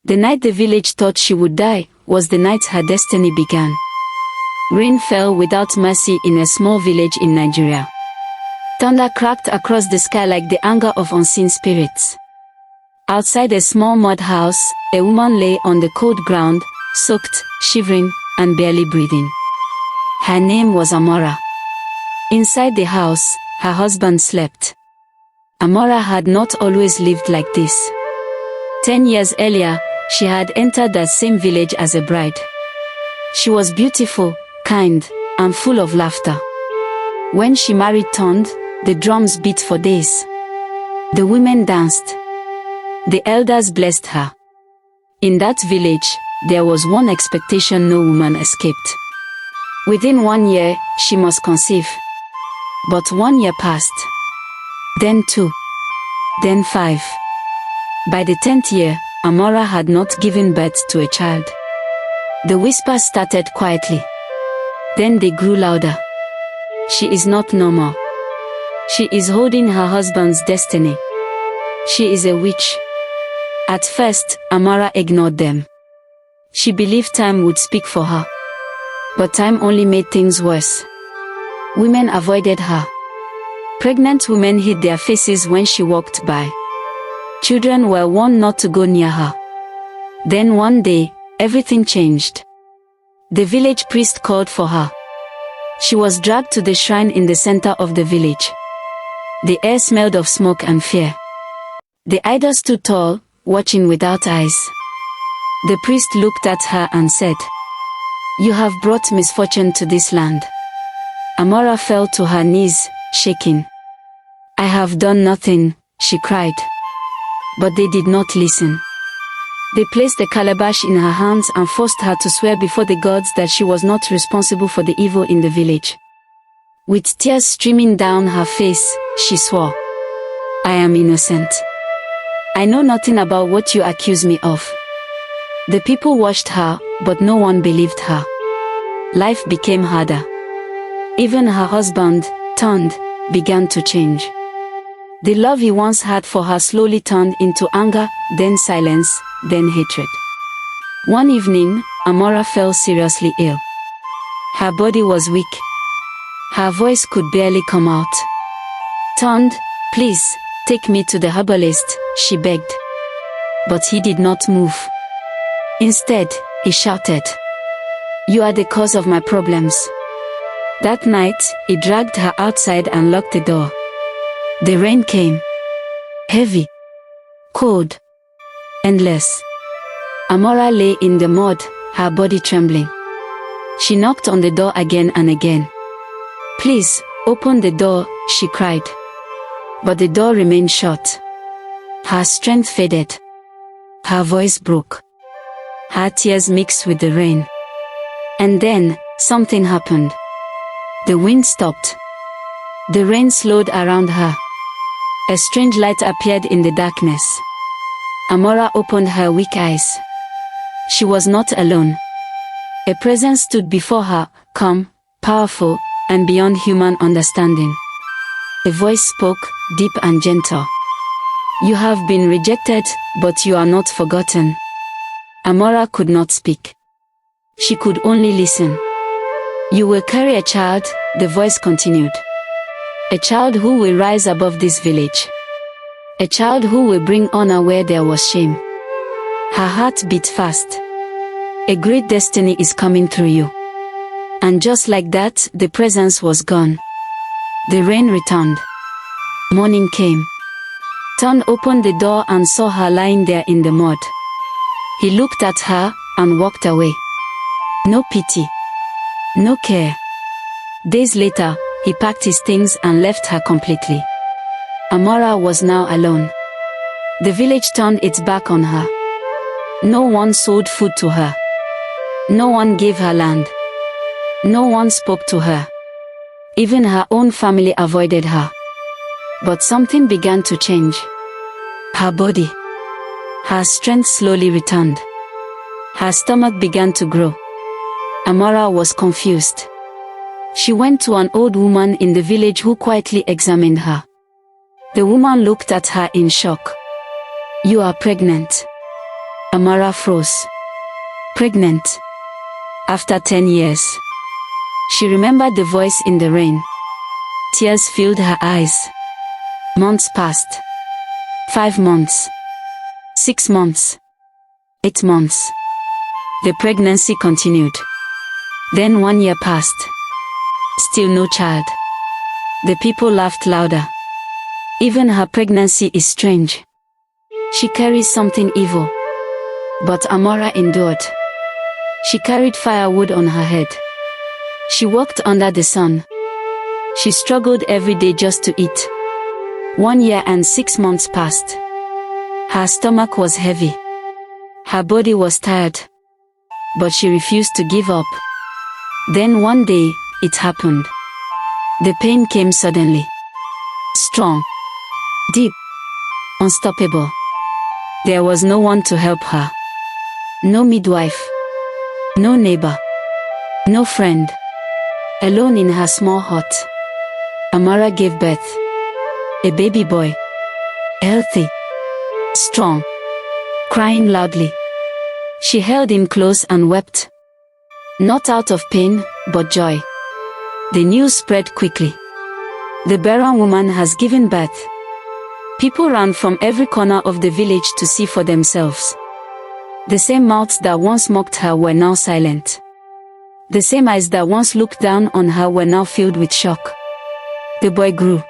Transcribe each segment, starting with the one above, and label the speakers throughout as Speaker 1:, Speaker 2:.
Speaker 1: The night the village thought she would die was the night her destiny began. Rain fell without mercy in a small village in Nigeria. Thunder cracked across the sky like the anger of unseen spirits. Outside a small mud house, a woman lay on the cold ground, soaked, shivering, and barely breathing. Her name was Amara. Inside the house, her husband slept. Amara had not always lived like this. 10 years earlier, she had entered that same village as a bride. She was beautiful, kind, and full of laughter. When she married Tond, the drums beat for days. The women danced. The elders blessed her. In that village, there was one expectation no woman escaped. Within 1 year, she must conceive. But 1 year passed. Then 2. Then 5. By the 10th year, Amara had not given birth to a child. The whispers started quietly. Then they grew louder. She is not normal. She is holding her husband's destiny. She is a witch. At first, Amara ignored them. She believed time would speak for her. But time only made things worse. Women avoided her. Pregnant women hid their faces when she walked by. Children were warned not to go near her. Then one day, everything changed. The village priest called for her. She was dragged to the shrine in the center of the village. The air smelled of smoke and fear. The idol stood tall, watching without eyes. The priest looked at her and said, "You have brought misfortune to this land." Amara fell to her knees, shaking. "I have done nothing," she cried. But they did not listen. They placed a calabash in her hands and forced her to swear before the gods that she was not responsible for the evil in the village. With tears streaming down her face, she swore, "I am innocent. I know nothing about what you accuse me of." The people watched her, but no one believed her. Life became harder. Even her husband, Tond, began to change. The love he once had for her slowly turned into anger, then silence, then hatred. One evening, Amara fell seriously ill. Her body was weak. Her voice could barely come out. "Tond, please, take me to the herbalist," she begged. But he did not move. Instead, he shouted, "You are the cause of my problems." That night, he dragged her outside and locked the door. The rain came. Heavy. Cold. Endless. Amara lay in the mud, her body trembling. She knocked on the door again and again. "Please, open the door," she cried. But the door remained shut. Her strength faded. Her voice broke. Her tears mixed with the rain. And then, something happened. The wind stopped. The rain slowed around her. A strange light appeared in the darkness. Amara opened her weak eyes. She was not alone. A presence stood before her, calm, powerful, and beyond human understanding. A voice spoke, deep and gentle. "You have been rejected, but you are not forgotten." Amara could not speak. She could only listen. "You will carry a child," the voice continued. "A child who will rise above this village. A child who will bring honor where there was shame." Her heart beat fast. "A great destiny is coming through you." And just like that, the presence was gone. The rain returned. Morning came. Tond opened the door and saw her lying there in the mud. He looked at her and walked away. No pity. No care. Days later, he packed his things and left her completely. Amara was now alone. The village turned its back on her. No one sold food to her. No one gave her land. No one spoke to her. Even her own family avoided her. But something began to change. Her body. Her strength slowly returned. Her stomach began to grow. Amara was confused. She went to an old woman in the village who quietly examined her. The woman looked at her in shock. "You are pregnant." Amara froze. Pregnant. After 10 years. She remembered the voice in the rain. Tears filled her eyes. Months passed. 5 months. 6 months. 8 months. The pregnancy continued. Then 1 year passed. Still no child. The people laughed louder. Even her pregnancy is strange. She carries something evil. But Amara endured. She carried firewood on her head. She walked under the sun. She struggled every day just to eat. 1 year and 6 months passed. Her stomach was heavy. Her body was tired. But she refused to give up. Then one day, it happened. The pain came suddenly. Strong. Deep. Unstoppable. There was no one to help her. No midwife. No neighbor. No friend. Alone in her small hut. Amara gave birth. A baby boy. Healthy. Strong. Crying loudly. She held him close and wept. Not out of pain, but joy. The news spread quickly. The barren woman has given birth. People ran from every corner of the village to see for themselves. The same mouths that once mocked her were now silent. The same eyes that once looked down on her were now filled with shock. The boy grew.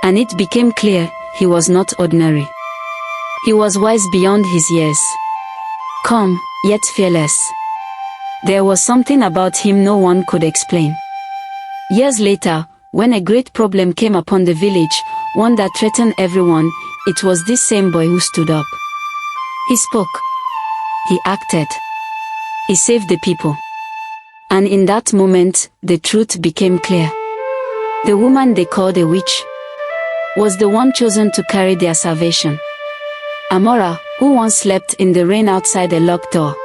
Speaker 1: And it became clear, he was not ordinary. He was wise beyond his years. Calm, yet fearless. There was something about him no one could explain. Years later, when a great problem came upon the village, one that threatened everyone, it was this same boy who stood up. He spoke. He acted. He saved the people. And in that moment, the truth became clear. The woman they called a witch was the one chosen to carry their salvation. Amara, who once slept in the rain outside a locked door,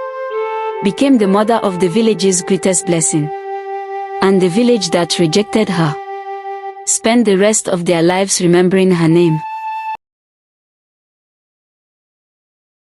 Speaker 1: became the mother of the village's greatest blessing. And the village that rejected her spent the rest of their lives remembering her name.